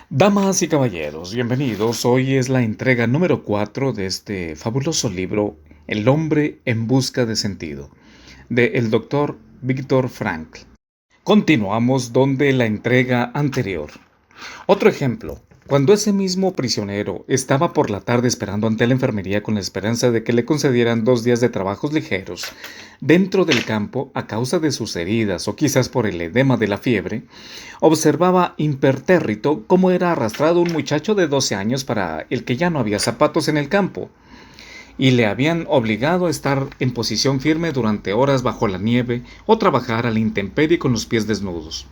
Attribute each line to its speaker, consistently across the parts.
Speaker 1: Damas y caballeros, bienvenidos. Hoy es la entrega número 4 de este fabuloso libro, El hombre en busca de sentido, de el doctor Viktor Frankl. Continuamos donde la entrega anterior. Otro ejemplo. Cuando ese mismo prisionero estaba por la tarde esperando ante la enfermería con la esperanza de que le concedieran 2 días de trabajos ligeros dentro del campo a causa de sus heridas o quizás por el edema de la fiebre, observaba impertérrito cómo era arrastrado un muchacho de 12 años para el que ya no había zapatos en el campo y le habían obligado a estar en posición firme durante horas bajo la nieve o trabajar a la intemperie con los pies desnudos.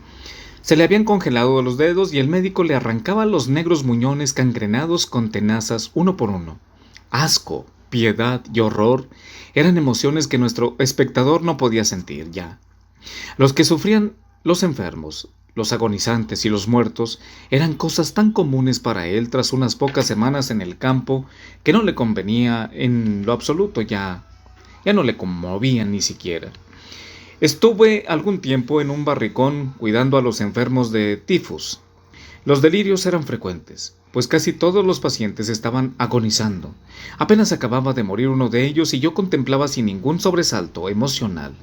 Speaker 1: Se le habían congelado los dedos y el médico le arrancaba los negros muñones cangrenados con tenazas uno por uno. Asco, piedad y horror eran emociones que nuestro espectador no podía sentir ya. Los que sufrían los enfermos, los agonizantes y los muertos eran cosas tan comunes para él tras unas pocas semanas en el campo que no le convenía en lo absoluto ya no le conmovían ni siquiera. Estuve algún tiempo en un barricón cuidando a los enfermos de tifus. Los delirios eran frecuentes, pues casi todos los pacientes estaban agonizando. Apenas acababa de morir uno de ellos y yo contemplaba sin ningún sobresalto emocional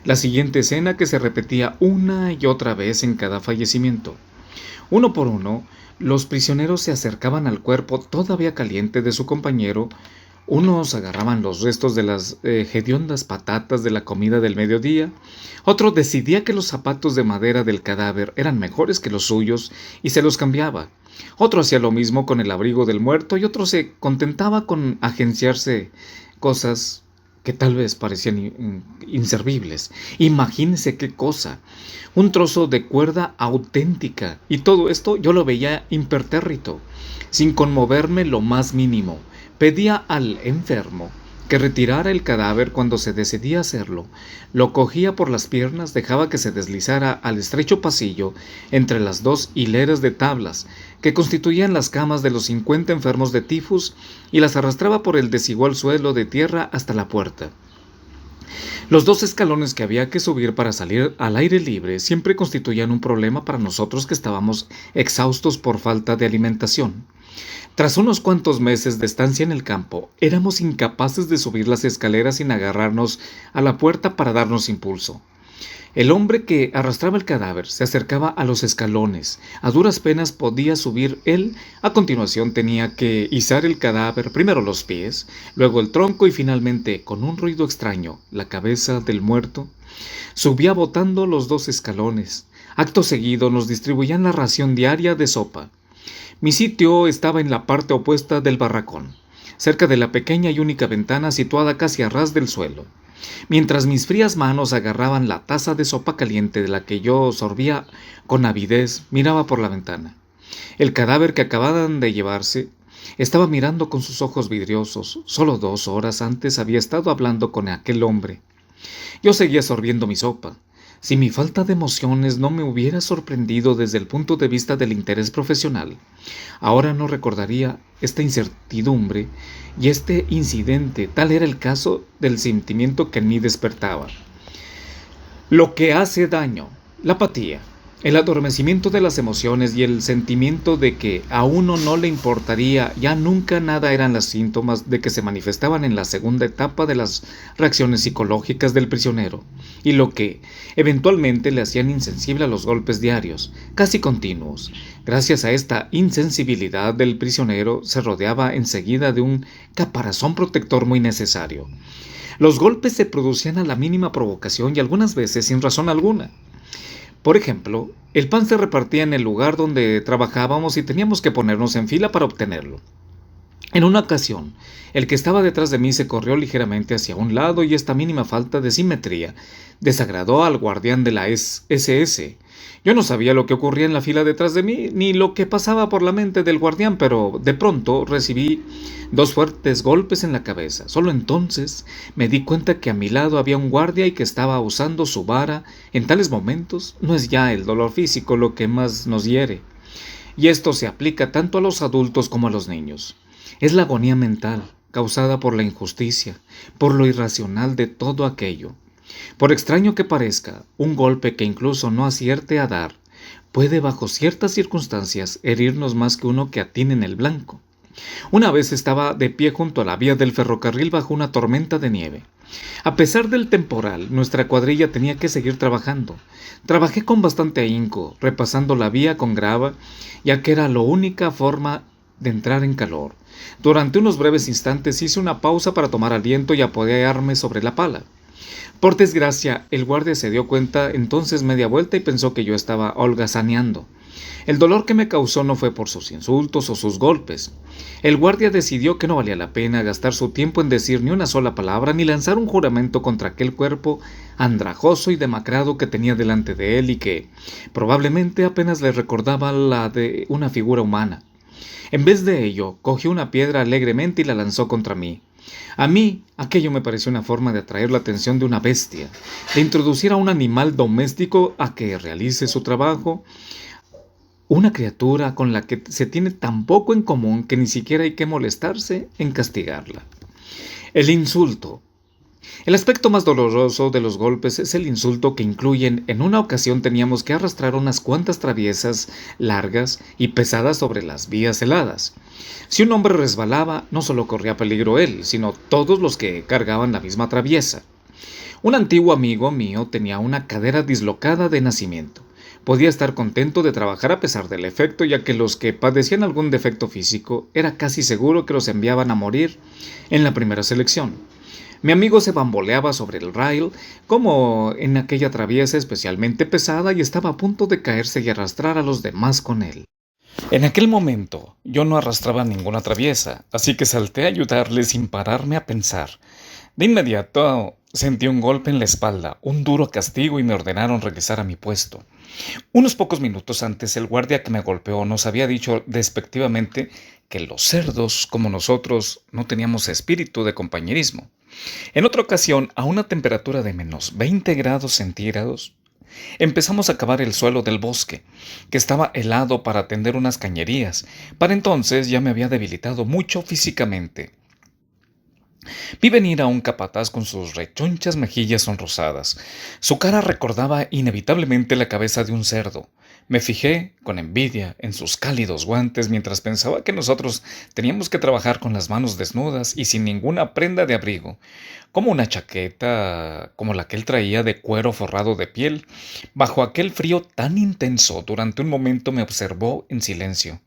Speaker 1: la siguiente escena que se repetía una y otra vez en cada fallecimiento. Uno por uno, los prisioneros se acercaban al cuerpo todavía caliente de su compañero. Unos agarraban los restos de las hediondas patatas de la comida del mediodía, otro decidía que los zapatos de madera del cadáver eran mejores que los suyos y se los cambiaba. Otro hacía lo mismo con el abrigo del muerto y otro se contentaba con agenciarse cosas que tal vez parecían inservibles. Imagínese qué cosa, un trozo de cuerda auténtica, y todo esto yo lo veía impertérrito, sin conmoverme lo más mínimo. Pedía al enfermo que retirara el cadáver cuando se decidía hacerlo. Lo cogía por las piernas, dejaba que se deslizara al estrecho pasillo entre las dos hileras de tablas que constituían las camas de los 50 enfermos de tifus y las arrastraba por el desigual suelo de tierra hasta la puerta. Los 2 escalones que había que subir para salir al aire libre siempre constituían un problema para nosotros que estábamos exhaustos por falta de alimentación. Tras unos cuantos meses de estancia en el campo, éramos incapaces de subir las escaleras sin agarrarnos a la puerta para darnos impulso. El hombre que arrastraba el cadáver se acercaba a los escalones. A duras penas podía subir él. A continuación tenía que izar el cadáver, primero los pies, luego el tronco y finalmente, con un ruido extraño, la cabeza del muerto. Subía botando los 2 escalones. Acto seguido nos distribuían la ración diaria de sopa. Mi sitio estaba en la parte opuesta del barracón, cerca de la pequeña y única ventana situada casi a ras del suelo. Mientras mis frías manos agarraban la taza de sopa caliente de la que yo sorbía con avidez, miraba por la ventana. El cadáver que acababan de llevarse estaba mirando con sus ojos vidriosos. Solo 2 horas antes había estado hablando con aquel hombre. Yo seguía sorbiendo mi sopa. Si mi falta de emociones no me hubiera sorprendido desde el punto de vista del interés profesional, ahora no recordaría esta incertidumbre y este incidente. Tal era el caso del sentimiento que en mí despertaba. Lo que hace daño, la apatía, el adormecimiento de las emociones y el sentimiento de que a uno no le importaría ya nunca nada eran los síntomas de que se manifestaban en la segunda etapa de las reacciones psicológicas del prisionero, y lo que eventualmente le hacían insensible a los golpes diarios, casi continuos. Gracias a esta insensibilidad del prisionero se rodeaba enseguida de un caparazón protector muy necesario. Los golpes se producían a la mínima provocación y algunas veces sin razón alguna. Por ejemplo, el pan se repartía en el lugar donde trabajábamos y teníamos que ponernos en fila para obtenerlo. En una ocasión, el que estaba detrás de mí se corrió ligeramente hacia un lado y esta mínima falta de simetría desagradó al guardián de la SS. Yo no sabía lo que ocurría en la fila detrás de mí, ni lo que pasaba por la mente del guardián, pero de pronto recibí 2 fuertes golpes en la cabeza. Solo entonces me di cuenta que a mi lado había un guardia y que estaba usando su vara. En tales momentos no es ya el dolor físico lo que más nos hiere, y esto se aplica tanto a los adultos como a los niños. Es la agonía mental, causada por la injusticia, por lo irracional de todo aquello. Por extraño que parezca, un golpe que incluso no acierte a dar puede bajo ciertas circunstancias herirnos más que uno que atine en el blanco. Una vez estaba de pie junto a la vía del ferrocarril bajo una tormenta de nieve. A pesar del temporal, nuestra cuadrilla tenía que seguir trabajando. Trabajé con bastante ahínco, repasando la vía con grava, ya que era la única forma de entrar en calor. Durante unos breves instantes hice una pausa para tomar aliento y apoyarme sobre la pala. Por desgracia, el guardia se dio cuenta entonces media vuelta y pensó que yo estaba holgazaneando. El dolor que me causó no fue por sus insultos o sus golpes. El guardia decidió que no valía la pena gastar su tiempo en decir ni una sola palabra ni lanzar un juramento contra aquel cuerpo andrajoso y demacrado que tenía delante de él y que probablemente apenas le recordaba la de una figura humana. En vez de ello, cogió una piedra alegremente y la lanzó contra mí. A mí, aquello me pareció una forma de atraer la atención de una bestia, de introducir a un animal doméstico a que realice su trabajo, una criatura con la que se tiene tan poco en común que ni siquiera hay que molestarse en castigarla. El insulto. El aspecto más doloroso de los golpes es el insulto que incluyen. En una ocasión teníamos que arrastrar unas cuantas traviesas largas y pesadas sobre las vías heladas. Si un hombre resbalaba, no solo corría peligro él, sino todos los que cargaban la misma traviesa. Un antiguo amigo mío tenía una cadera dislocada de nacimiento. Podía estar contento de trabajar a pesar del efecto, ya que los que padecían algún defecto físico era casi seguro que los enviaban a morir en la primera selección. Mi amigo se bamboleaba sobre el rail, como en aquella traviesa especialmente pesada, y estaba a punto de caerse y arrastrar a los demás con él. En aquel momento yo no arrastraba ninguna traviesa, así que salté a ayudarle sin pararme a pensar. De inmediato sentí un golpe en la espalda, un duro castigo y me ordenaron regresar a mi puesto. Unos pocos minutos antes el guardia que me golpeó nos había dicho despectivamente que los cerdos, como nosotros, no teníamos espíritu de compañerismo. En otra ocasión, a una temperatura de menos 20 grados centígrados, empezamos a cavar el suelo del bosque, que estaba helado para atender unas cañerías. Para entonces ya me había debilitado mucho físicamente. Vi venir a un capataz con sus rechonchas mejillas sonrosadas. Su cara recordaba inevitablemente la cabeza de un cerdo. Me fijé con envidia en sus cálidos guantes mientras pensaba que nosotros teníamos que trabajar con las manos desnudas y sin ninguna prenda de abrigo, como una chaqueta como la que él traía de cuero forrado de piel. Bajo aquel frío tan intenso, durante un momento me observó en silencio.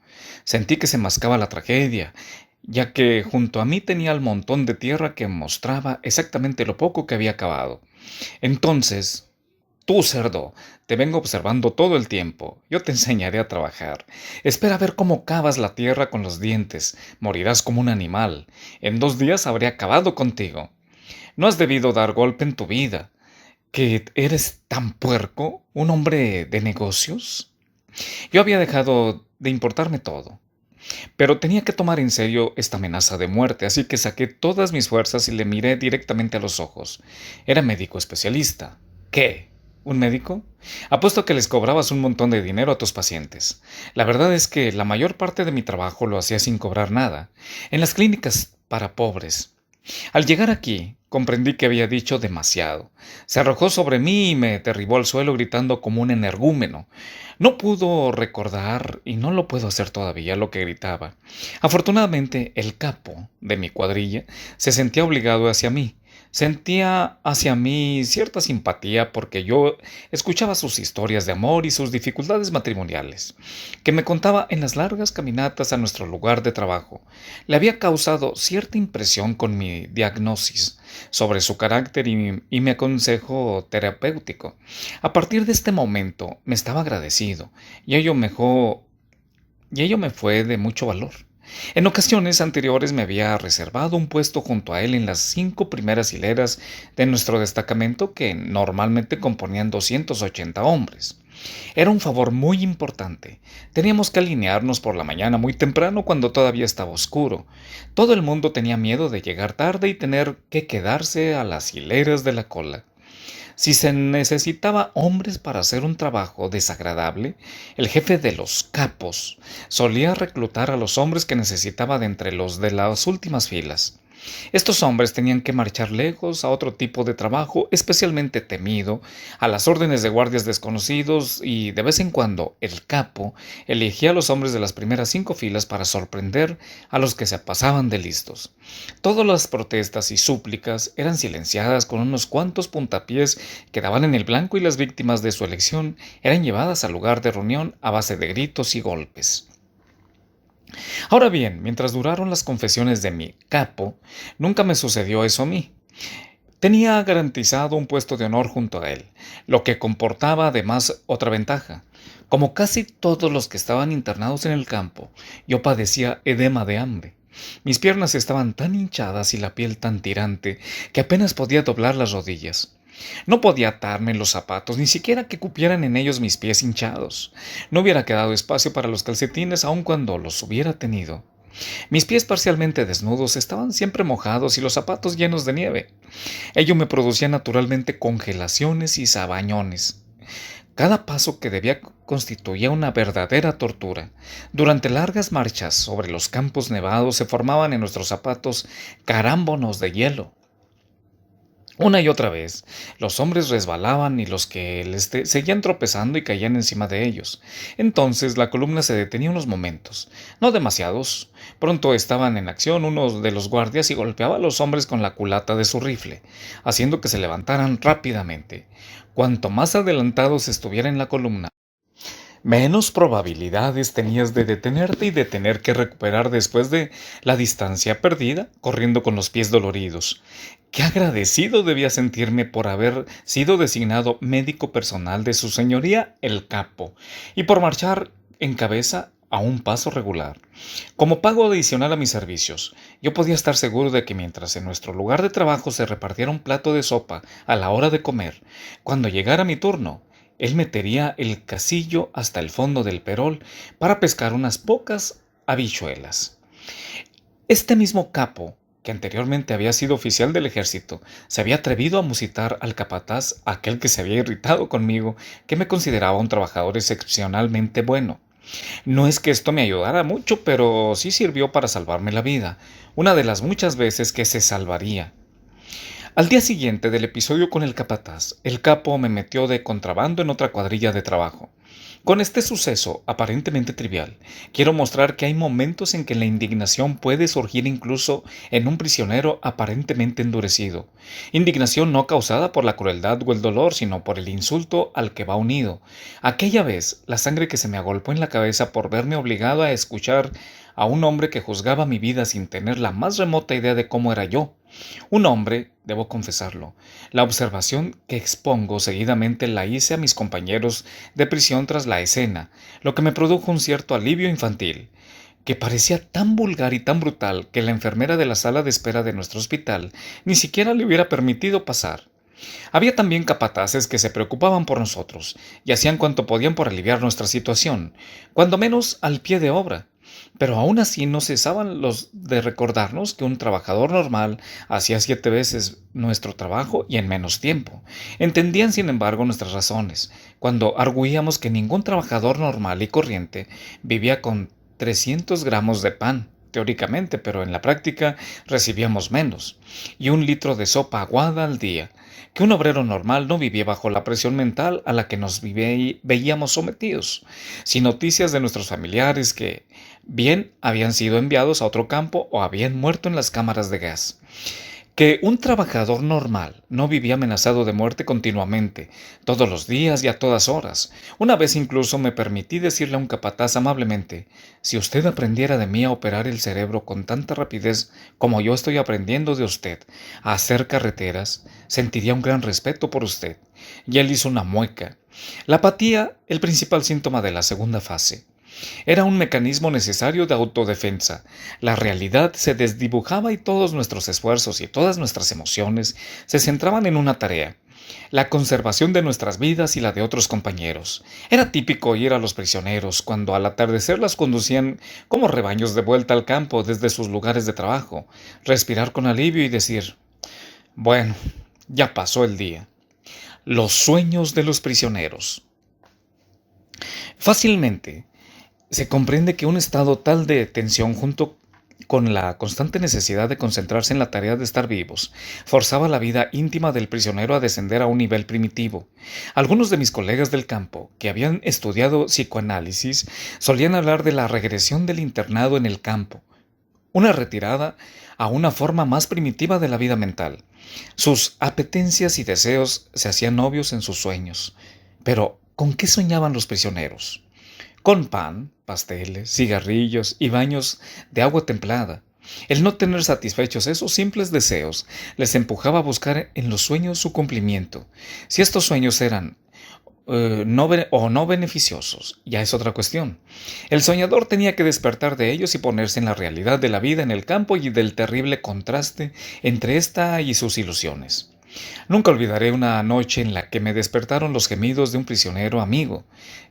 Speaker 1: Sentí que se mascaba la tragedia, ya que junto a mí tenía el montón de tierra que mostraba exactamente lo poco que había cavado. Entonces, tú, cerdo, te vengo observando todo el tiempo. Yo te enseñaré a trabajar. Espera a ver cómo cavas la tierra con los dientes. Morirás como un animal. En 2 días habré acabado contigo. No has debido dar golpe en tu vida. ¿Que eres tan puerco? ¿Un hombre de negocios? Yo había dejado de importarme todo. Pero tenía que tomar en serio esta amenaza de muerte, así que saqué todas mis fuerzas y le miré directamente a los ojos. Era médico especialista. ¿Qué? ¿Un médico? Apuesto que les cobrabas un montón de dinero a tus pacientes. La verdad es que la mayor parte de mi trabajo lo hacía sin cobrar nada, en las clínicas para pobres. Al llegar aquí, comprendí que había dicho demasiado. Se arrojó sobre mí y me derribó al suelo gritando como un energúmeno. No pudo recordar, y no lo puedo hacer todavía, lo que gritaba. Afortunadamente, el capo de mi cuadrilla se sentía obligado hacia mí. Sentía hacia mí cierta simpatía porque yo escuchaba sus historias de amor y sus dificultades matrimoniales, que me contaba en las largas caminatas a nuestro lugar de trabajo. Le había causado cierta impresión con mi diagnosis sobre su carácter y mi consejo terapéutico. A partir de este momento me estaba agradecido y ello me fue de mucho valor. En ocasiones anteriores me había reservado un puesto junto a él en las 5 primeras hileras de nuestro destacamento, que normalmente componían 280 hombres. Era un favor muy importante. Teníamos que alinearnos por la mañana muy temprano cuando todavía estaba oscuro. Todo el mundo tenía miedo de llegar tarde y tener que quedarse a las hileras de la cola. Si se necesitaba hombres para hacer un trabajo desagradable, el jefe de los capos solía reclutar a los hombres que necesitaba de entre los de las últimas filas. Estos hombres tenían que marchar lejos a otro tipo de trabajo especialmente temido, a las órdenes de guardias desconocidos y de vez en cuando el capo elegía a los hombres de las primeras 5 filas para sorprender a los que se pasaban de listos. Todas las protestas y súplicas eran silenciadas con unos cuantos puntapiés que daban en el blanco y las víctimas de su elección eran llevadas al lugar de reunión a base de gritos y golpes. Ahora bien, mientras duraron las confesiones de mi capo, nunca me sucedió eso a mí. Tenía garantizado un puesto de honor junto a él, lo que comportaba además otra ventaja. Como casi todos los que estaban internados en el campo, yo padecía edema de hambre. Mis piernas estaban tan hinchadas y la piel tan tirante que apenas podía doblar las rodillas. No podía atarme en los zapatos, ni siquiera que cupieran en ellos mis pies hinchados. No hubiera quedado espacio para los calcetines aun cuando los hubiera tenido. Mis pies parcialmente desnudos estaban siempre mojados y los zapatos llenos de nieve. Ello me producía naturalmente congelaciones y sabañones. Cada paso que debía constituía una verdadera tortura. Durante largas marchas sobre los campos nevados se formaban en nuestros zapatos carámbonos de hielo. Una y otra vez, los hombres resbalaban y los que les seguían tropezando y caían encima de ellos. Entonces la columna se detenía unos momentos, no demasiados. Pronto estaban en acción uno de los guardias y golpeaba a los hombres con la culata de su rifle, haciendo que se levantaran rápidamente. Cuanto más adelantados estuviera en la columna, menos probabilidades tenías de detenerte y de tener que recuperar después de la distancia perdida, corriendo con los pies doloridos. Qué agradecido debía sentirme por haber sido designado médico personal de su señoría el capo, y por marchar en cabeza a un paso regular. Como pago adicional a mis servicios, yo podía estar seguro de que mientras en nuestro lugar de trabajo se repartiera un plato de sopa a la hora de comer, cuando llegara mi turno, él metería el casillo hasta el fondo del perol para pescar unas pocas habichuelas. Este mismo capo, que anteriormente había sido oficial del ejército, se había atrevido a musitar al capataz, aquel que se había irritado conmigo, que me consideraba un trabajador excepcionalmente bueno. No es que esto me ayudara mucho, pero sí sirvió para salvarme la vida, una de las muchas veces que se salvaría. Al día siguiente del episodio con el capataz, el capo me metió de contrabando en otra cuadrilla de trabajo. Con este suceso, aparentemente trivial, quiero mostrar que hay momentos en que la indignación puede surgir incluso en un prisionero aparentemente endurecido. Indignación no causada por la crueldad o el dolor, sino por el insulto al que va unido. Aquella vez, la sangre que se me agolpó en la cabeza por verme obligado a escuchar a un hombre que juzgaba mi vida sin tener la más remota idea de cómo era yo. Un hombre, debo confesarlo. La observación que expongo seguidamente la hice a mis compañeros de prisión tras la escena, lo que me produjo un cierto alivio infantil, que parecía tan vulgar y tan brutal que la enfermera de la sala de espera de nuestro hospital ni siquiera le hubiera permitido pasar. Había también capataces que se preocupaban por nosotros y hacían cuanto podían por aliviar nuestra situación, cuando menos al pie de obra. Pero aún así no cesaban los de recordarnos que un trabajador normal hacía 7 veces nuestro trabajo y en menos tiempo. Entendían, sin embargo, nuestras razones, cuando arguíamos que ningún trabajador normal y corriente vivía con 300 gramos de pan, teóricamente, pero en la práctica recibíamos menos, y 1 litro de sopa aguada al día, que un obrero normal no vivía bajo la presión mental a la que nos veíamos sometidos, sin noticias de nuestros familiares que bien habían sido enviados a otro campo o habían muerto en las cámaras de gas. Que un trabajador normal no vivía amenazado de muerte continuamente, todos los días y a todas horas. Una vez incluso me permití decirle a un capataz amablemente: si usted aprendiera de mí a operar el cerebro con tanta rapidez como yo estoy aprendiendo de usted a hacer carreteras, sentiría un gran respeto por usted. Y él hizo una mueca. La apatía, el principal síntoma de la segunda fase. Era un mecanismo necesario de autodefensa. La realidad se desdibujaba y todos nuestros esfuerzos y todas nuestras emociones se centraban en una tarea: la conservación de nuestras vidas y la de otros compañeros. Era típico oír a los prisioneros cuando al atardecer las conducían como rebaños de vuelta al campo desde sus lugares de trabajo, respirar con alivio y decir: bueno, ya pasó el día. Los sueños de los prisioneros. Fácilmente se comprende que un estado tal de tensión junto con la constante necesidad de concentrarse en la tarea de estar vivos, forzaba la vida íntima del prisionero a descender a un nivel primitivo. Algunos de mis colegas del campo, que habían estudiado psicoanálisis, solían hablar de la regresión del internado en el campo, una retirada a una forma más primitiva de la vida mental. Sus apetencias y deseos se hacían obvios en sus sueños. Pero, ¿con qué soñaban los prisioneros? Con pan, pasteles, cigarrillos y baños de agua templada. El no tener satisfechos esos simples deseos les empujaba a buscar en los sueños su cumplimiento. Si estos sueños eran no beneficiosos, ya es otra cuestión. El soñador tenía que despertar de ellos y ponerse en la realidad de la vida en el campo y del terrible contraste entre esta y sus ilusiones. Nunca olvidaré una noche en la que me despertaron los gemidos de un prisionero amigo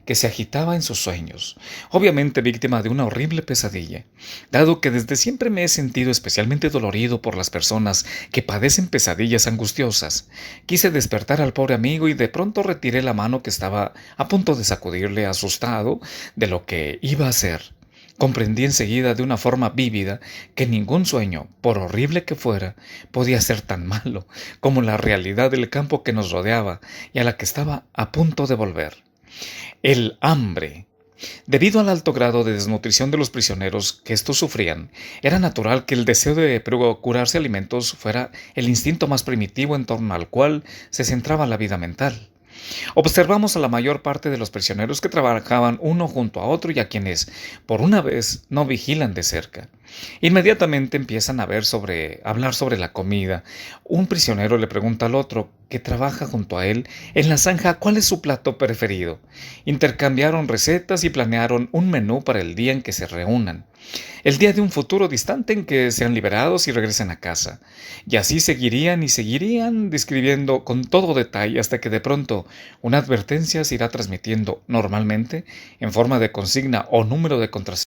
Speaker 1: que se agitaba en sus sueños, obviamente víctima de una horrible pesadilla. Dado que desde siempre me he sentido especialmente dolorido por las personas que padecen pesadillas angustiosas, quise despertar al pobre amigo y de pronto retiré la mano que estaba a punto de sacudirle, asustado de lo que iba a hacer. Comprendí enseguida de una forma vívida que ningún sueño, por horrible que fuera, podía ser tan malo como la realidad del campo que nos rodeaba y a la que estaba a punto de volver. El hambre. Debido al alto grado de desnutrición de los prisioneros que estos sufrían, era natural que el deseo de procurarse alimentos fuera el instinto más primitivo en torno al cual se centraba la vida mental. Observamos a la mayor parte de los prisioneros que trabajaban uno junto a otro y a quienes, por una vez, no vigilan de cerca. Inmediatamente empiezan a hablar sobre la comida. Un prisionero le pregunta al otro, que trabaja junto a él, en la zanja cuál es su plato preferido. Intercambiaron recetas y planearon un menú para el día en que se reúnan. El día de un futuro distante en que sean liberados y regresen a casa. Y así seguirían y seguirían describiendo con todo detalle hasta que de pronto una advertencia se irá transmitiendo normalmente en forma de consigna o número de contraseña